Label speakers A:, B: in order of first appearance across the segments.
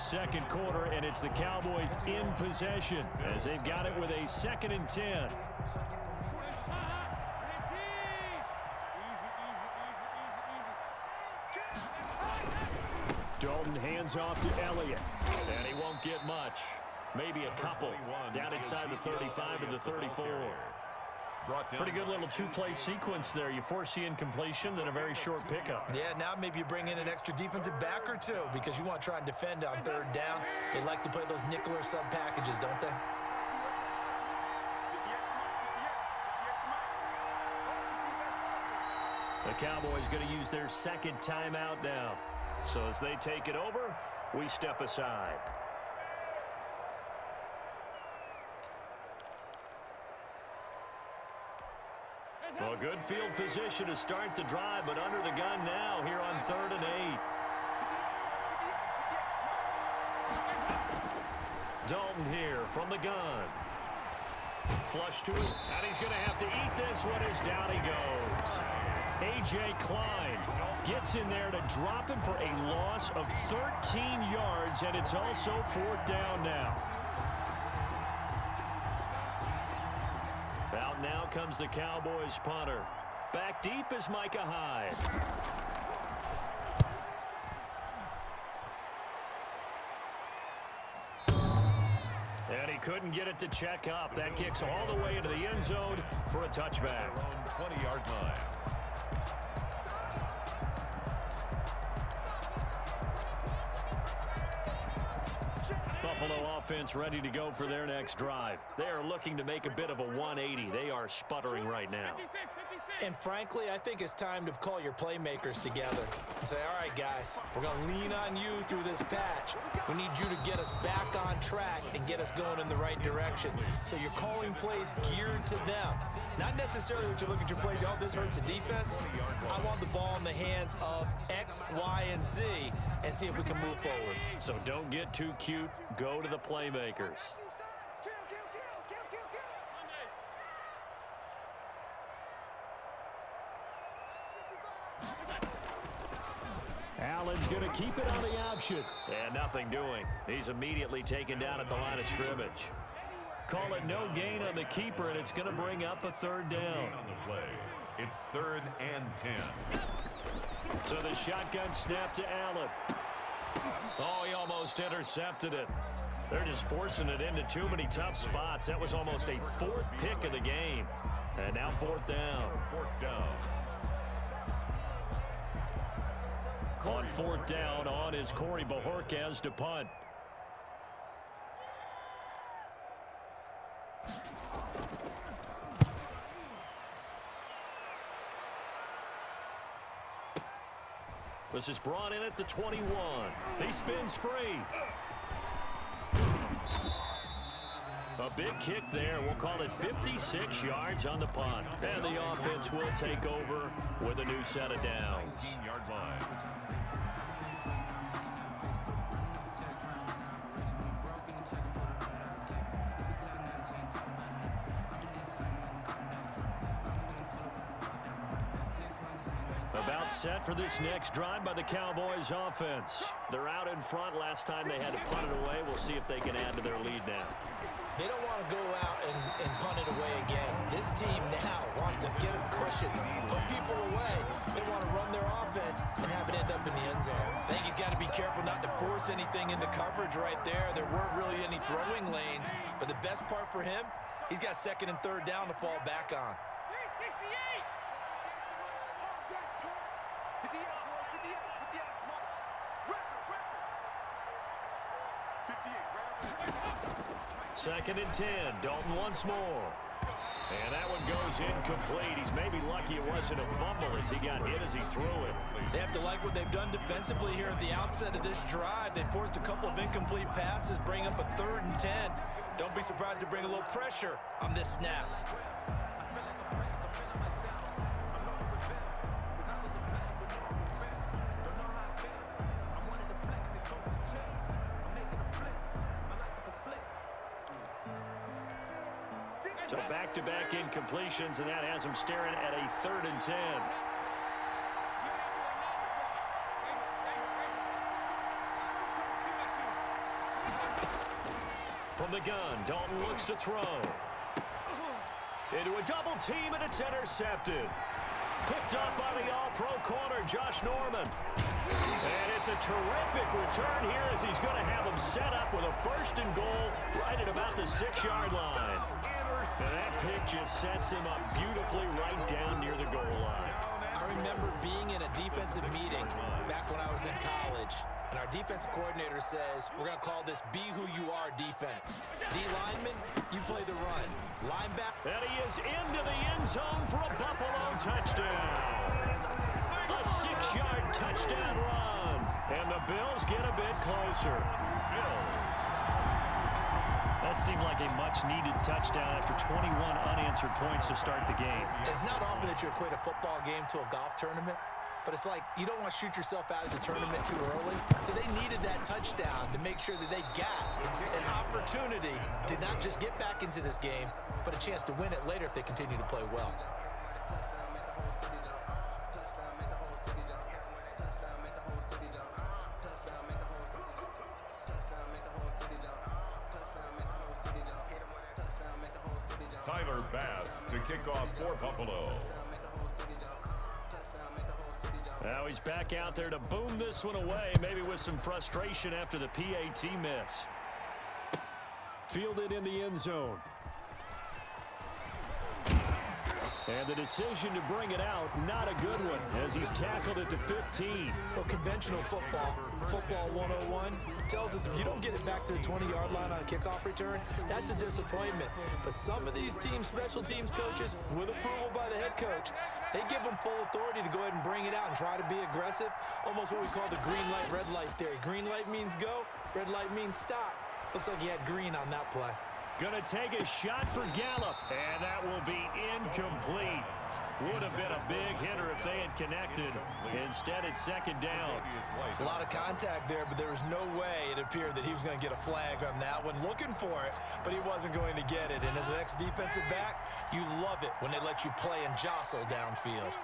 A: second quarter, and it's the Cowboys in possession as they've got it with a 2nd and 10. Dalton hands off to Elliott, and he won't get much. Maybe a couple down inside the 35 to the 34. Pretty good little two-play sequence there. You force the incompletion, then a very short pickup.
B: Yeah, now maybe you bring in an extra defensive back or two because you want to try and defend on 3rd down. They like to play those nickel or sub packages, don't they?
A: The Cowboys going to use their 2nd timeout now. So as they take it over, we step aside. Well, good field position to start the drive, but under the gun now here on 3rd and 8. Dalton here from the gun. Flush to his, and he's going to have to eat this one as down he goes. A.J. Klein gets in there to drop him for a loss of 13 yards, and it's also 4th down now. Out now comes the Cowboys punter. Back deep is Micah Hyde. And he couldn't get it to check up. That kicks all the way into the end zone for a touchback.
C: 20-yard line.
A: Buffalo offense ready to go for their next drive. They are looking to make a bit of a 180. They are sputtering right now.
B: And frankly, I think it's time to call your playmakers together and say, all right, guys, we're going to lean on you through this patch. We need you to get us back on track and get us going in the right direction. So you're calling plays geared to them. Not necessarily that you look at your plays, oh, this hurts the defense. I want the ball in the hands of X, Y, and Z and see if we can move forward.
A: So don't get too cute. Go to the playmakers. Allen's going to keep it on the option. And nothing doing. He's immediately taken down at the line of scrimmage. Call it no gain on the keeper, and it's going to bring up a 3rd down.
C: On the play, it's 3rd and 10.
A: So the shotgun snap to Allen. Oh, he almost intercepted it. They're just forcing it into too many tough spots. That was almost a 4th pick of the game. And now 4th down.
C: 4th down.
A: On 4th down, on is Corey Bojorquez to punt. This is brought in at the 21. He spins free. A big kick there. We'll call it 56 yards on the punt. And the offense will take over with a new set of downs.
C: 19-yard line.
A: About set for this next drive by the Cowboys offense. They're out in front. Last time they had to punt it away. We'll see if they can add to their lead now.
B: They don't want to go out and punt it away again. This team now wants to get a cushion, put people away. They want to run their offense and have it end up in the end zone. I think he's got to be careful not to force anything into coverage right there. There weren't really any throwing lanes, but the best part for him, he's got 2nd and 3rd down to fall back on.
A: Second and 10. Dalton once more. And that one goes incomplete. He's maybe lucky it wasn't a fumble as he got hit as he threw it.
B: They have to like what they've done defensively here at the outset of this drive. They forced a couple of incomplete passes, bring up a 3rd and 10. Don't be surprised to bring a little pressure on this snap.
A: So back-to-back incompletions, and that has him staring at a 3rd and 10. From the gun, Dalton looks to throw. Into a double team, and it's intercepted. Picked up by the all-pro corner, Josh Norman. And it's a terrific return here as he's going to have him set up with a first and goal right at about the 6-yard line. And that pick just sets him up beautifully right down near the goal line.
B: I remember being in a defensive meeting back when I was in college, and our defensive coordinator says, we're going to call this Be Who You Are defense. D lineman, you play the run. Linebacker.
A: And he is into the end zone for a Buffalo touchdown. A 6-yard touchdown run. And the Bills get a bit closer. That seemed like a much-needed touchdown after 21 unanswered points to start the game.
B: It's not often that you equate a football game to a golf tournament, but it's like you don't want to shoot yourself out of the tournament too early. So they needed that touchdown to make sure that they got an opportunity to not just get back into this game, but a chance to win it later if they continue to play well.
C: Tyler Bass to kick off for Buffalo.
A: Now he's back out there to boom this one away, maybe with some frustration after the PAT miss. Fielded in the end zone. And the decision to bring it out, not a good one, as he's tackled it to 15.
B: Well, conventional football 101, tells us if you don't get it back to the 20-yard line on a kickoff return, that's a disappointment. But some of these teams, special teams coaches, with approval by the head coach, they give them full authority to go ahead and bring it out and try to be aggressive, almost what we call the green light, red light theory. Green light means go, red light means stop. Looks like he had green on that play.
A: Gonna take a shot for Gallup, and that will be incomplete. Would have been a big hitter if they had connected. Instead, it's second down.
B: A lot of contact there, but there was no way it appeared that he was going to get a flag on that one. Looking for it, but he wasn't going to get it. And as an ex-defensive back, you love it when they let you play and jostle downfield.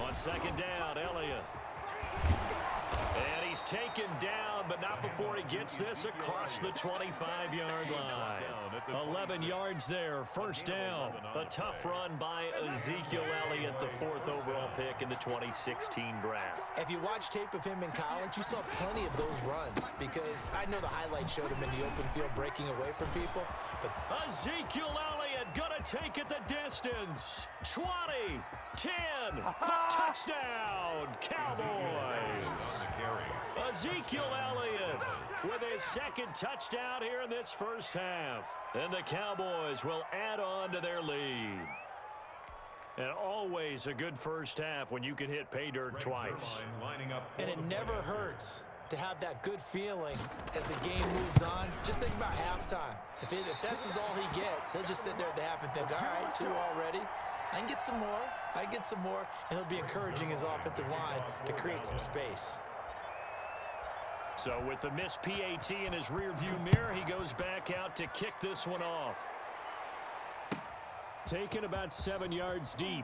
A: On second down, Elliott. And he's taken down, but not before he gets this across the 25-yard line. 11 yards there, first down. A tough run by Ezekiel Elliott, the 4th overall pick in the 2016 draft.
B: If you watch tape of him in college, you saw plenty of those runs, because I know the highlights showed him in the open field breaking away from people. But
A: Ezekiel Elliott gonna take it the distance. 20, 10, touchdown, Cowboys. Ezekiel Elliott with his second touchdown here in this first half. And the Cowboys will add on to their lead. And always a good first half when you can hit pay dirt twice.
B: And it never hurts to have that good feeling as the game moves on. Just think about halftime. If that's all he gets, he'll just sit there at the half and think, all right, 2 already. I can get some more. I can get some more. And he'll be encouraging his offensive line to create some space.
A: So with the missed PAT in his rearview mirror, he goes back out to kick this one off. Taken about 7 yards deep.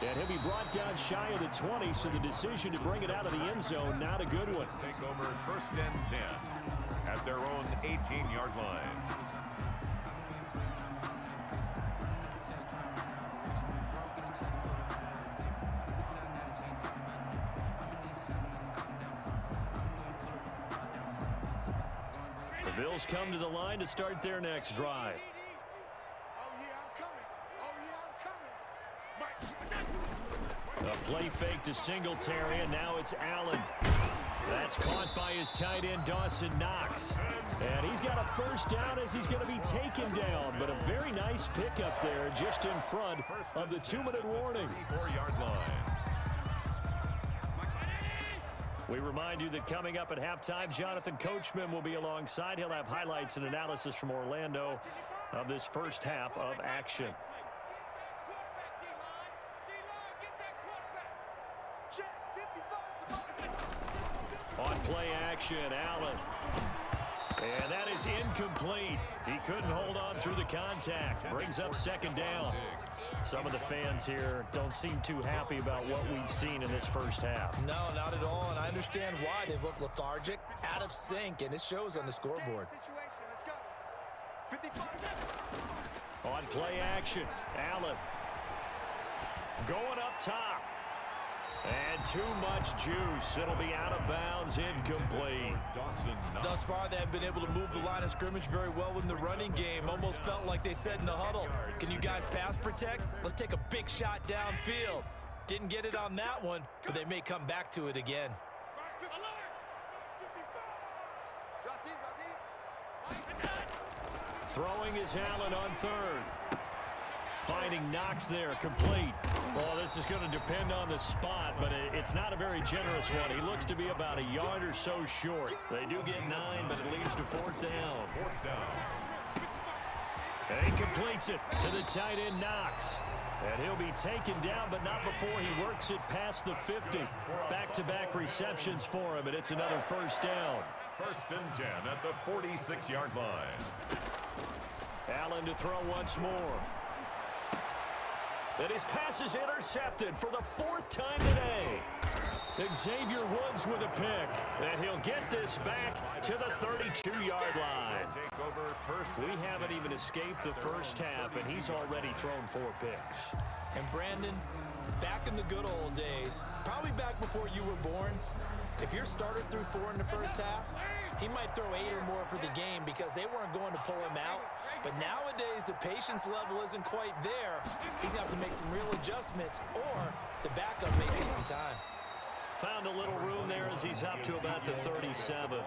A: And he'll be brought down shy of the 20, so the decision to bring it out of the end zone, not a good one.
C: Take over first and 10 at their own 18-yard line.
A: The Bills come to the line to start their next drive. A play fake to Singletary, and now it's Allen. That's caught by his tight end, Dawson Knox. And he's got a first down as he's going to be taken down. But a very nice pickup there just in front of the 2-minute warning.
C: 4-yard line.
A: We remind you that coming up at halftime, Jonathan Coachman will be alongside. He'll have highlights and analysis from Orlando of this first half of action. On play action, Allen. And that is is incomplete. He couldn't hold on through the contact. Brings up second down. Some of the fans here don't seem too happy about what we've seen in this first half.
B: No, not at all, and I understand why. They've looked lethargic, out of sync, and it shows on the scoreboard.
A: On play action, Allen. Going up top. And too much juice. It'll be out of bounds, incomplete.
B: Thus far, they have been able to move the line of scrimmage very well in the running game. Almost felt like they said in the huddle, can you guys pass protect? Let's take a big shot downfield. Didn't get it on that one, but they may come back to it again.
A: Throwing is Allen on third. Finding Knox there, complete. Well, this is going to depend on the spot, but it's not a very generous one. He looks to be about a yard or so short. They do get 9, but it leads to fourth down. And he completes it to the tight end, Knox. And he'll be taken down, but not before he works it past the 50. Back-to-back receptions for him, and it's another first down.
C: 1st and 10 at the 46-yard line.
A: Allen to throw once more. And his pass is intercepted for the 4th time today. Xavier Woods with a pick. And he'll get this back to the 32-yard line. We haven't even escaped the first half, and he's already thrown 4 picks.
B: And Brandon, back in the good old days, probably back before you were born, if your starter threw 4 in the first half, he might throw 8 or more for the game because they weren't going to pull him out. But nowadays, the patience level isn't quite there. He's going to have to make some real adjustments, or the backup may see some time.
A: Found a little room there as he's up to about the 37.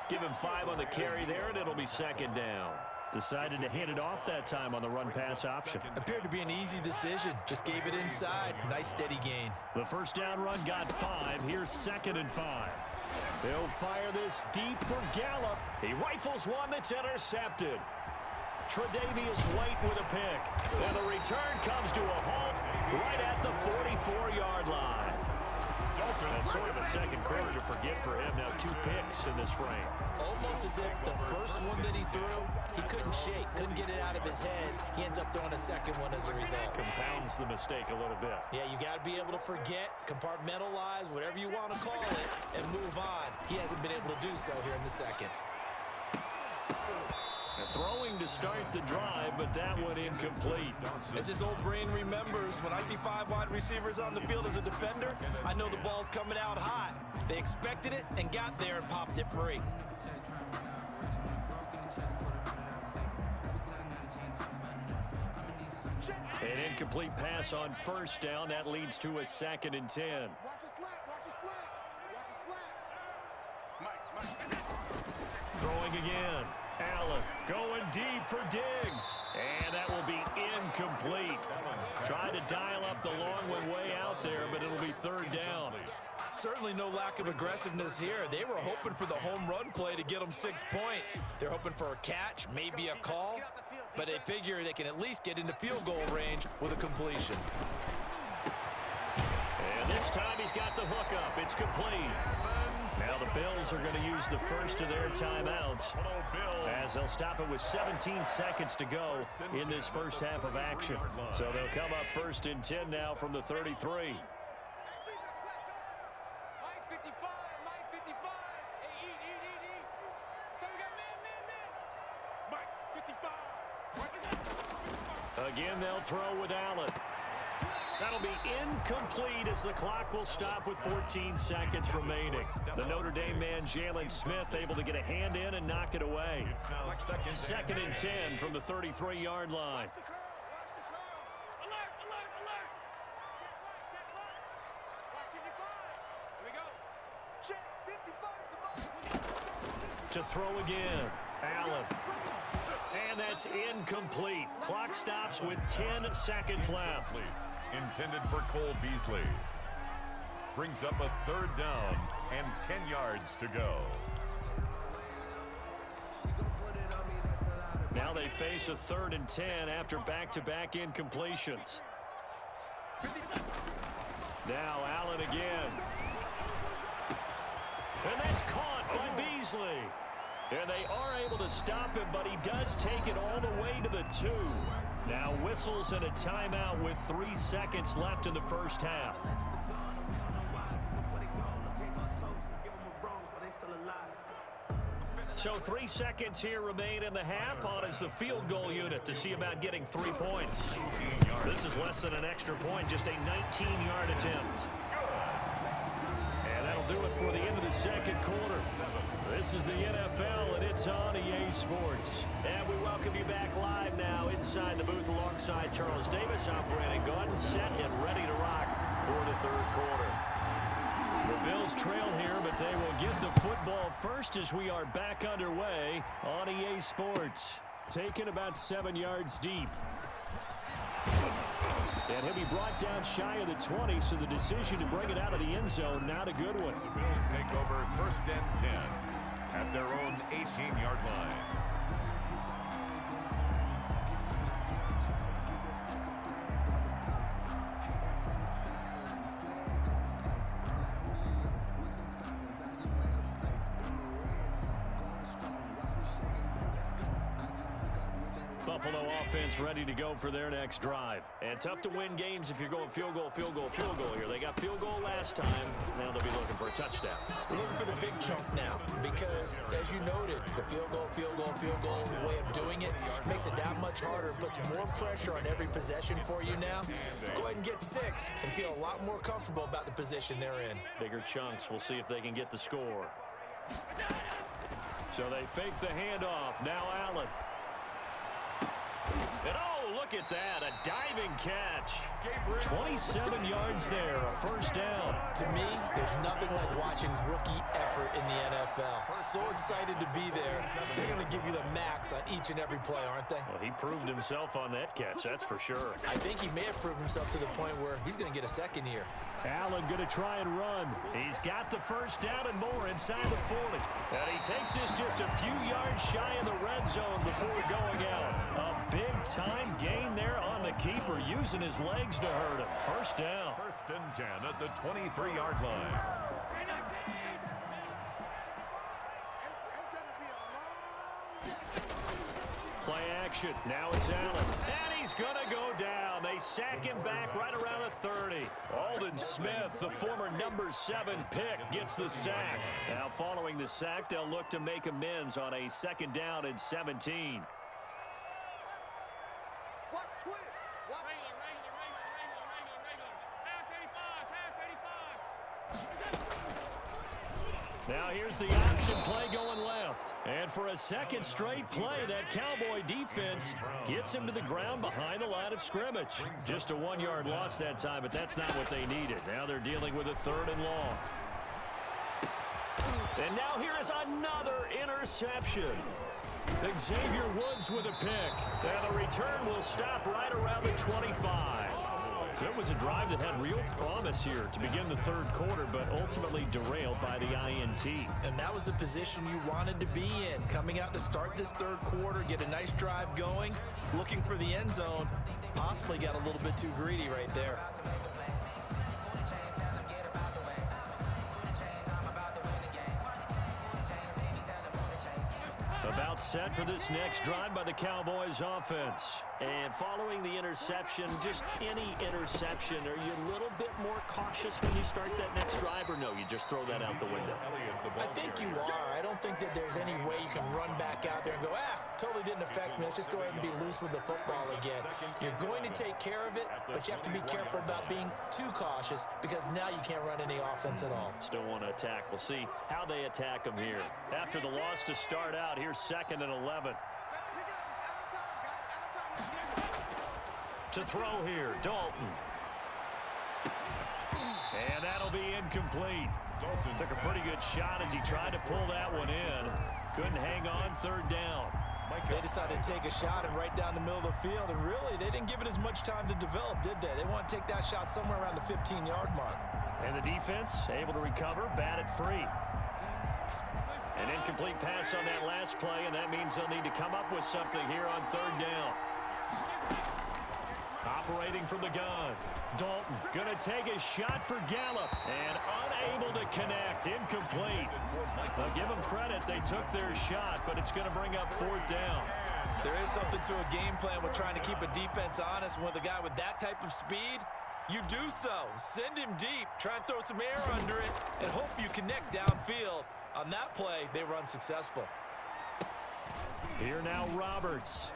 A: Give him 5 on the carry there, and it'll be second down. Decided to hand it off that time on the run-pass option.
B: Appeared to be an easy decision. Just gave it inside. Nice steady gain.
A: The first down run got 5. Here's 2nd and 5. They'll fire this deep for Gallup. He rifles one that's intercepted. Tre'Davious White with a pick. And the return comes to a halt right at the 44-yard line. That's sort of a second quarter to forget for him. Now 2 picks in this frame.
B: Almost as if the first one that he threw, he couldn't shake, couldn't get it out of his head. He ends up throwing a second one as a result.
A: Compounds the mistake a little bit.
B: Yeah, you got to be able to forget, compartmentalize, whatever you want to call it, and move on. He hasn't been able to do so here in the second.
A: Throwing to start the drive, but that one incomplete.
B: As his old brain remembers, when I see 5 wide receivers on the field as a defender, I know the ball's coming out hot. They expected it and got there and popped it free.
A: An incomplete pass on first down. That leads to a 2nd and 10. Throwing again. Allen going deep for Diggs. And that will be incomplete. Tried to dial up the long one way out there, but it'll be 3rd down.
B: Certainly no lack of aggressiveness here. They were hoping for the home run play to get them 6 points. They're hoping for a catch, maybe a call, but they figure they can at least get into field goal range with a completion.
A: And this time he's got the hook up. It's complete. Now the Bills are going to use the first of their timeouts as they'll stop it with 17 seconds to go in this first half of action. So they'll come up 1st and 10 now from the 33. Again, they'll throw with Allen. That'll be incomplete as the clock will stop with 14 seconds remaining. The Notre Dame man, Jalen Smith, able to get a hand in and knock it away. 2nd and 10 from the 33-yard line. To throw again, Allen. And that's incomplete. Clock stops with 10 seconds left.
C: Intended for Cole Beasley. Brings up a 3rd down and 10 yards to go.
A: Now they face a 3rd and 10 after back-to-back incompletions. Now Allen again. And that's caught by Beasley. And they are able to stop him, but he does take it all the way to the 2. Now whistles and a timeout with 3 seconds left in the first half. So 3 seconds here remain in the half. On is the field goal unit to see about getting 3 points. This is less than an extra point, just a 19-yard attempt. And that'll do it for the end of the second quarter. This is the NFL, and it's on EA Sports. And we welcome you back live now inside the booth alongside Charles Davis. I'm Brandon Gaudin, set and ready to rock for the third quarter. The Bills trail here, but they will get the football first as we are back underway on EA Sports. Taken about 7 yards deep. And he'll be brought down shy of the 20, so the decision to bring it out of the end zone, not a good one.
C: The Bills take over 1st and 10 at their own 18-yard line.
A: Buffalo offense ready to go for their next drive. And tough to win games if you're going field goal, field goal, field goal here. They got field goal last time. Now they'll be looking for a touchdown.
B: We're looking for the big chunk now because, as you noted, the field goal way of doing it makes it that much harder, puts more pressure on every possession for you now. Go ahead and get 6 and feel a lot more comfortable about the position they're in.
A: Bigger chunks. We'll see if they can get the score. So they fake the handoff. Now Allen. And oh, look at that, a diving catch. 27 yards there, a first down.
B: To me, there's nothing like watching rookie effort in the NFL. So excited to be there. They're going to give you the max on each and every play, aren't they?
A: Well, he proved himself on that catch, that's for sure.
B: I think he may have proved himself to the point where he's going to get a second here.
A: Allen going to try and run. He's got the first down and more inside the 40. And he takes this just a few yards shy of the red zone before going out. A big-time gain there on the keeper, using his legs to hurt him. First down.
C: 1st and 10 at the 23-yard line.
A: Play action. Now it's Allen. And he's going to go down. They sack him back right around the 30. Aldon Smith, the former number 7 pick, gets the sack. Now following the sack, they'll look to make amends on a 2nd down and 17. Now here's the option play going left. And for a second straight play, that Cowboy defense gets him to the ground behind the line of scrimmage. Just a 1-yard loss that time, but that's not what they needed. Now they're dealing with a 3rd and long. And now here is another interception. Xavier Woods with a pick. And the return will stop right around the 25. So it was a drive that had real promise here to begin the third quarter, but ultimately derailed by the INT.
B: And that was the position you wanted to be in. Coming out to start this third quarter, get a nice drive going, looking for the end zone. Possibly got a little bit too greedy right there.
A: About set for this next drive by the Cowboys offense. And following the interception, just any interception, are you a little bit more cautious when you start that next drive, or no, you just throw that out the window?
B: I think you are. I don't think that there's any way you can run back out there and go, totally didn't affect me. Let's just go ahead and be loose with the football again. You're going to take care of it, but you have to be careful about being too cautious because now you can't run any offense at all.
A: Still want to attack. We'll see how they attack them here. After the loss to start out, here's 2nd and 11. To throw here, Dalton. And that'll be incomplete. Dalton took a pretty good shot as he tried to pull that one in. Couldn't hang on, 3rd down.
B: They decided to take a shot and right down the middle of the field, and really, they didn't give it as much time to develop, did they? They want to take that shot somewhere around the 15-yard mark.
A: And the defense able to recover, batted free. An incomplete pass on that last play, and that means they'll need to come up with something here on 3rd down. Operating from the gun. Dalton going to take a shot for Gallup. And unable to connect. Incomplete. Now give them credit. They took their shot, but it's going to bring up 4th down.
B: There is something to a game plan with trying to keep a defense honest. With a guy with that type of speed, you do so. Send him deep. Try and throw some air under it and hope you connect downfield. On that play, they were unsuccessful.
A: Here now, Roberts.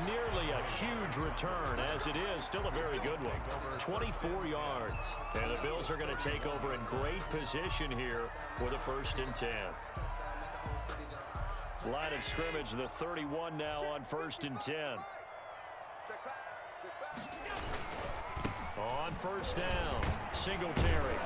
A: Nearly a huge return, as it is still a very good one. 24 yards. And the Bills are going to take over in great position here with a 1st and 10. Line of scrimmage, the 31 now on 1st and 10. On 1st down, Singletary.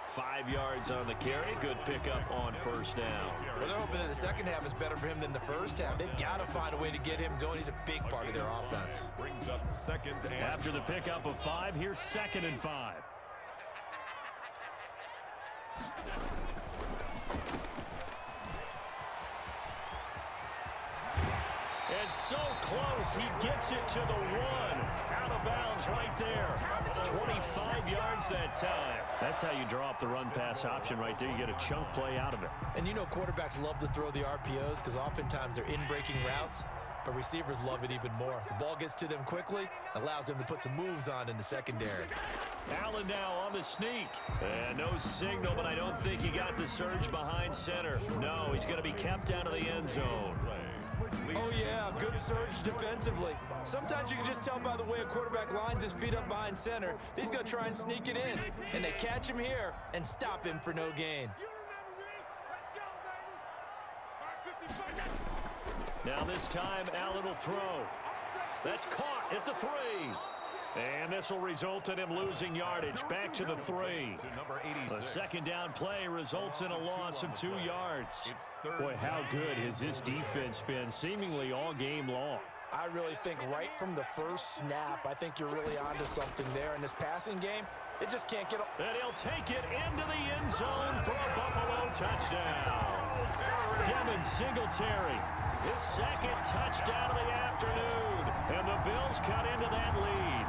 A: 5 yards on the carry. Good pickup on 1st down.
B: Well, they're hoping that the second half is better for him than the first half. They've got to find a way to get him going. He's a big part of their offense.
C: Brings up 2nd and
A: After the pickup of 5, here's 2nd and 5. It's so close. He gets it to the 1. Out of bounds right there. 25 yards that time. That's how you draw up the run-pass option right there. You get a chunk play out of it.
B: And you know quarterbacks love to throw the RPOs because oftentimes they're in-breaking routes, but receivers love it even more. The ball gets to them quickly, allows them to put some moves on in the secondary.
A: Allen now on the sneak. And no signal, but I don't think he got the surge behind center. No, he's going to be kept out of the end zone.
B: Oh, yeah, good surge defensively. Sometimes you can just tell by the way a quarterback lines his feet up behind center. He's going to try and sneak it in, and they catch him here and stop him for no gain.
A: Now this time, Allen will throw. That's caught at the 3. And this will result in him losing yardage. Back to the 3. The 2nd down play results in a loss of 2 yards. Boy, how good has this defense been seemingly all game long?
B: I really think right from the first snap, I think you're really onto something there. In this passing game, it just can't get...
A: And he'll take it into the end zone for a Buffalo touchdown. Devin Singletary, his 2nd touchdown of the afternoon. And the Bills cut into that lead.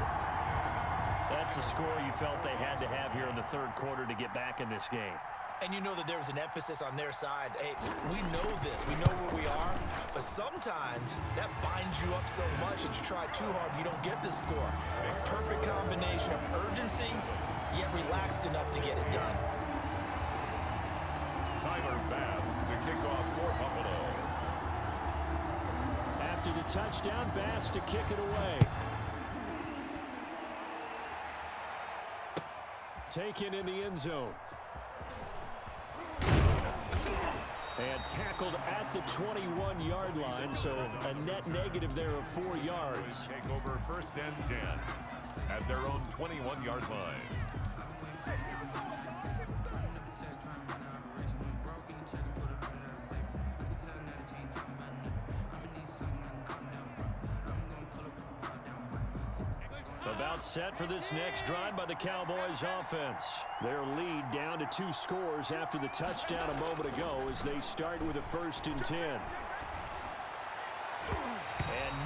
A: That's a score you felt they had to have here in the 3rd quarter to get back in this game.
B: And you know that there was an emphasis on their side. Hey, we know this. We know where we are. But sometimes that binds you up so much that you try too hard, you don't get the score. A perfect combination of urgency, yet relaxed enough to get it done.
C: Tyler Bass to kick off for Buffalo.
A: After the touchdown, Bass to kick it away. Taken in the end zone. And tackled at the 21-yard line, so a net negative there of 4 yards.
C: Take over 1st and 10 at their own 21-yard line.
A: About set for this next drive by the Cowboys offense. Their lead down to 2 scores after the touchdown a moment ago as they start with a 1st and 10. And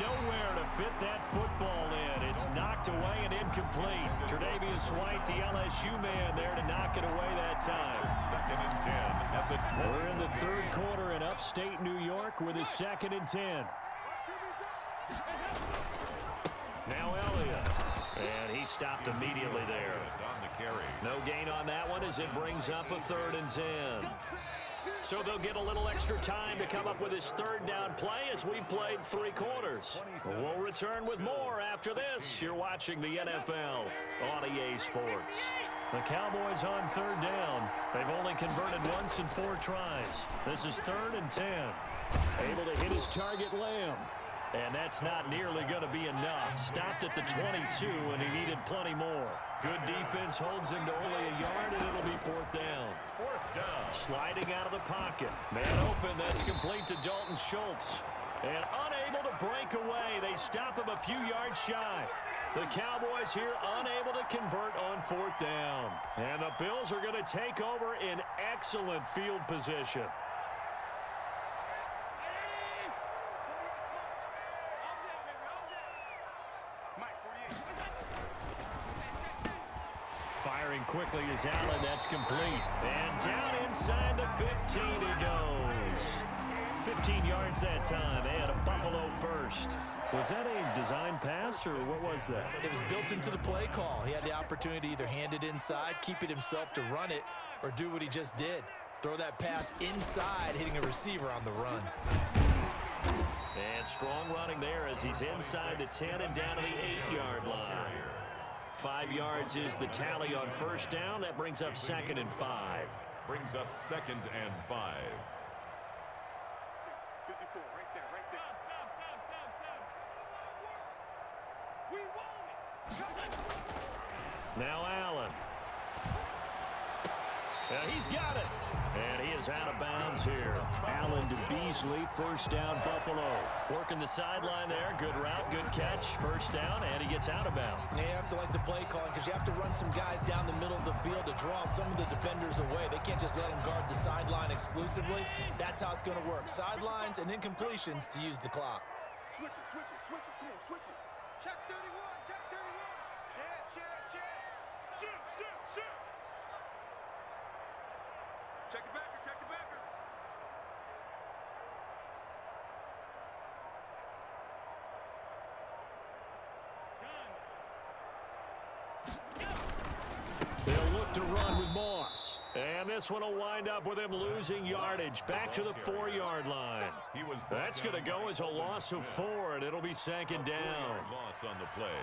A: nowhere to fit that football in. It's knocked away and incomplete. Tre'Davious White, the LSU man, there to knock it away that time.
C: 2nd and 10 at the 20.
A: We're in the 3rd quarter in upstate New York with a 2nd and 10. Now Elliott. And he stopped immediately there. No gain on that one as it brings up a 3rd and 10. So they'll get a little extra time to come up with his 3rd down play as we played 3 quarters. We'll return with more after this. You're watching the NFL on EA Sports. The Cowboys on 3rd down. They've only converted once in 4 tries. This is 3rd and 10. Able to hit his target, Lamb. And that's not nearly going to be enough. Stopped at the 22, and he needed plenty more. Good defense holds him to only a yard, and it'll be 4th down.
C: 4th down.
A: Sliding out of the pocket. Man open, that's complete to Dalton Schultz. And unable to break away. They stop him a few yards shy. The Cowboys here unable to convert on 4th down. And the Bills are going to take over in excellent field position. quickly is Allen. That's complete. And down inside the 15 he goes. 15 yards that time, and a Buffalo first. Was that a design pass, or what was that?
B: It was built into the play call. He had the opportunity to either hand it inside, keep it himself to run it, or do what he just did. Throw that pass inside, hitting a receiver on the run.
A: And strong running there as he's inside the 10 and down to the 8-yard line. 5 yards is the tally on first down. That brings up 2nd and 5.
C: Brings up 2nd and 5.
A: Now Allen. He's got it. And he is out of bounds here. Allen to Beasley, first down Buffalo. Working the sideline there. Good route, good catch. First down, and he gets out of bounds.
B: You have to like the play calling because you have to run some guys down the middle of the field to draw some of the defenders away. They can't just let them guard the sideline exclusively. That's how it's going to work. Sidelines and incompletions to use the clock.
D: Switch it, switch it, switch it. Come on, switch it. Check 31, check 31. Check. Shoot. Check the backer, check the backer.
A: They'll look to run with Moss. And this one will wind up with him losing yardage back to the 4-yard line. That's going to go as a loss of 4, and it'll be 2nd down.
C: Loss on the play.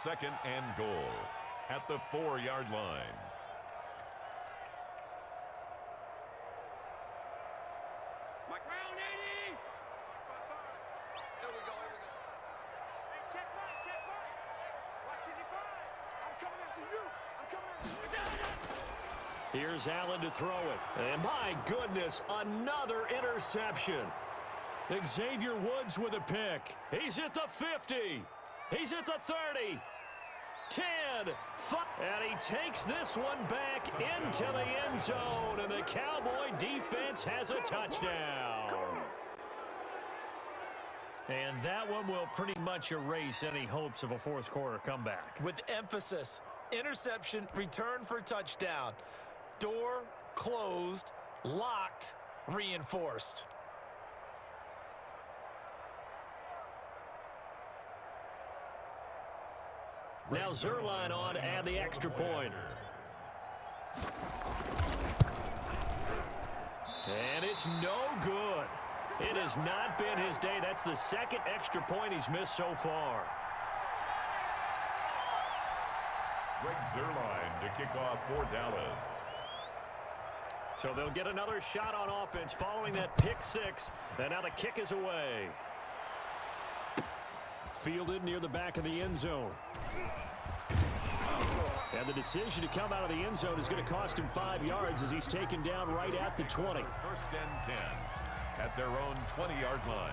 C: 2nd and goal at the 4-yard line.
D: Round 80. Here we go. Hey, check mine. Watch it, I'm coming after you.
A: Here's Allen to throw it. And my goodness, another interception. Xavier Woods with a pick. He's at the 50. He's at the 30. 10. 5. And he takes this one back into the end zone. And the Cowboy defense has a touchdown. And that one will pretty much erase any hopes of a fourth quarter comeback.
B: With emphasis, interception, return for touchdown. Door closed, locked, reinforced.
A: Now Zerline on to add the extra point. And it's no good. It has not been his day. That's the 2nd extra point he's missed so far.
C: Greg Zerline to kick off for Dallas.
A: So they'll get another shot on offense following that pick 6. And now the kick is away. Fielded near the back of the end zone. And the decision to come out of the end zone is going to cost him 5 yards as he's taken down right at the 20.
C: 1st and 10 at their own 20-yard line.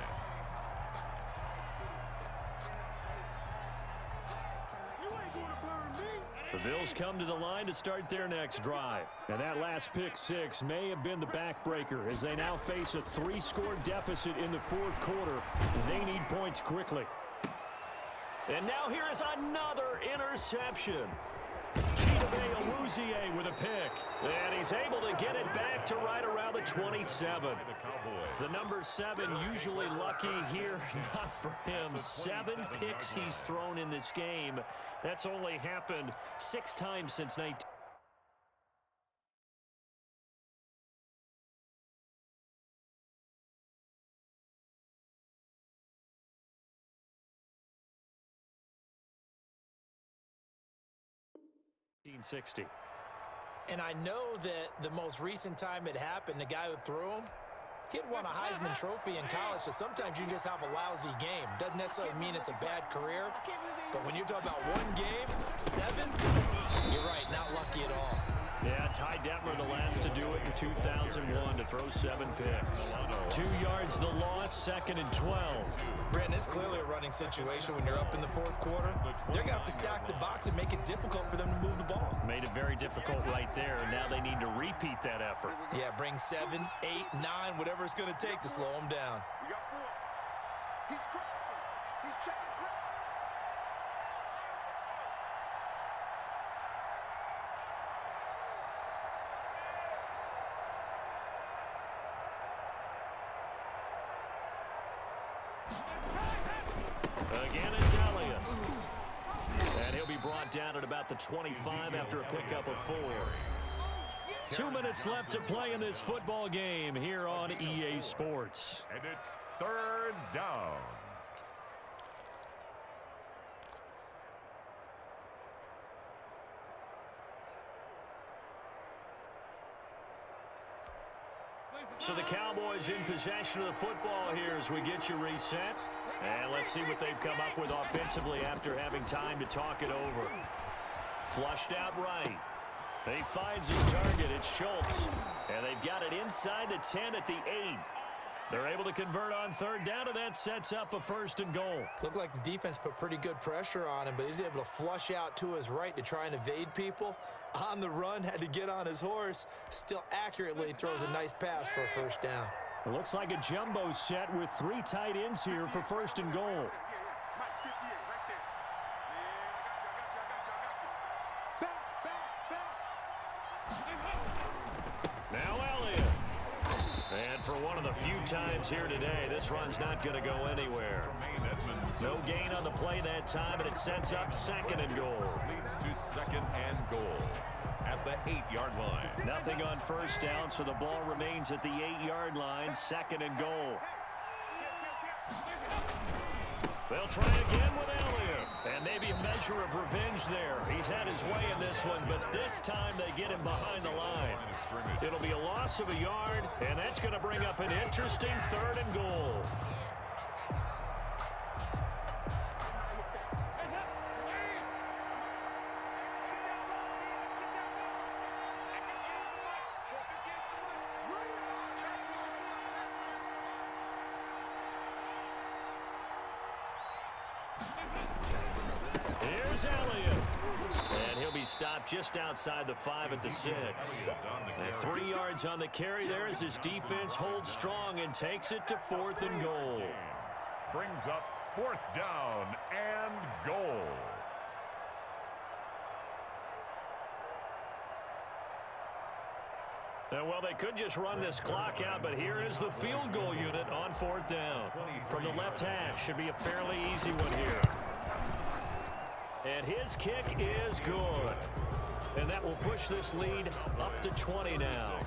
A: The Bills come to the line to start their next drive. And that last pick 6 may have been the backbreaker as they now face a 3-score deficit in the 4th quarter. They need points quickly. And now here is another interception. Chidobe Awuzie with a pick. And he's able to get it back to right around the 27. The number 7 usually lucky here. Not for him. 7 picks he's thrown in this game. That's only happened 6 times since 19. '60.
B: And I know that the most recent time it happened, the guy who threw him, he had won a Heisman Trophy in college, so sometimes you just have a lousy game. Doesn't necessarily mean it's a bad career, but when you're talking about 1 game, 7, you're right, not lucky at all.
A: Yeah, Ty Detmer the last to do it in 2001 to throw 7 picks. 2 yards the loss, 2nd and 12.
B: Brandon, it's clearly a running situation when you're up in the 4th quarter. They're going to have to stack the box and make it difficult for them to move the ball.
A: Made it very difficult right there. Now they need to repeat that effort.
B: Yeah, bring 7, 8, 9, whatever it's going to take to slow them down.
D: We got 4. He's crossing. He's checking crowd.
A: Again, it's Elliott. And he'll be brought down at about the 25 after a pickup of 4. 2 minutes left to play in this football game here on EA Sports.
C: And it's third down.
A: So the Cowboys in possession of the football here as we get you reset. And let's see what they've come up with offensively after having time to talk it over. Flushed out right. He finds his target. It's Schultz. And they've got it inside the 10 at the 8. They're able to convert on third down, and that sets up a 1st and goal.
B: Looked like the defense put pretty good pressure on him, but he's able to flush out to his right to try and evade people. On the run, had to get on his horse. Still accurately throws a nice pass for a 1st down.
A: It looks like a jumbo set with 3 tight ends here for 1st and goal. Now Elliott. And for one of the few times here today, this run's not going to go anywhere. No gain on the play that time, and it sets up 2nd and goal.
C: Leads to 2nd and goal at the 8-yard line.
A: Nothing on 1st down, so the ball remains at the 8-yard line, 2nd and goal. They'll try again with Elliott. And maybe a measure of revenge there. He's had his way in this one, but this time they get him behind the line. It'll be a loss of a yard, and that's going to bring up an interesting 3rd and goal. Here's Elliott. And he'll be stopped just outside the 5 at the 6. And 3 yards on the carry there as his defense holds strong and takes it to 4th and goal.
C: Brings up 4th down and goal.
A: Well, they could just run this clock out, but here is the field goal unit on 4th down. From the left hash, should be a fairly easy one here. And his kick is good. And that will push this lead up to 20 now.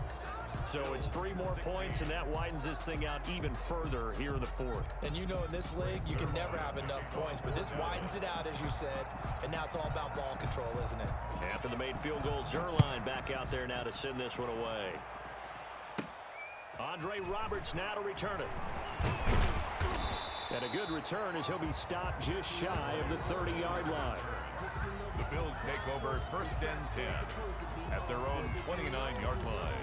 A: So it's 3 more points, and that widens this thing out even further here in the 4th.
B: And you know in this league, you can never have enough points, but this widens it out, as you said, and now it's all about ball control, isn't it?
A: After the made field goal, Zerline back out there now to send this one away. Andre Roberts now to return it. And a good return as he'll be stopped just shy of the 30-yard line.
C: The Bills take over 1st and 10 at their own 29-yard line.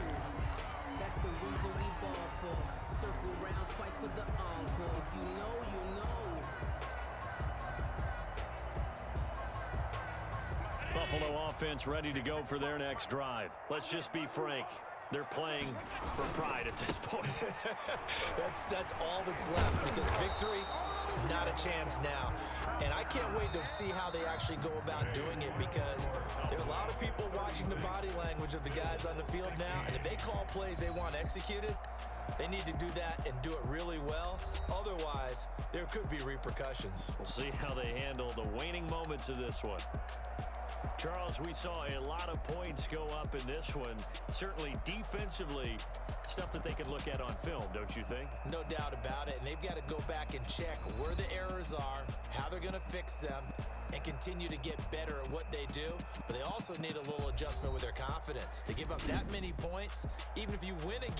E: That's the reason we ball for. Circle round twice for the encore. If you know, you know.
A: Buffalo offense ready to go for their next drive. Let's just be frank. They're playing for pride at this point.
B: That's all that's left, because victory, not a chance now. And I can't wait to see how they actually go about doing it, because there are a lot of people watching the body language of the guys on the field now, and if they call plays they want executed, they need to do that and do it really well. Otherwise, there could be repercussions.
A: We'll see how they handle the waning moments of this one. Charles, we saw a lot of points go up in this one. Certainly defensively, stuff that they can look at on film, don't you think?
B: No doubt about it, and they've got to go back and check where the errors are, how they're going to fix them, and continue to get better at what they do. But they also need a little adjustment with their confidence. To give up that many points, even if you win a game,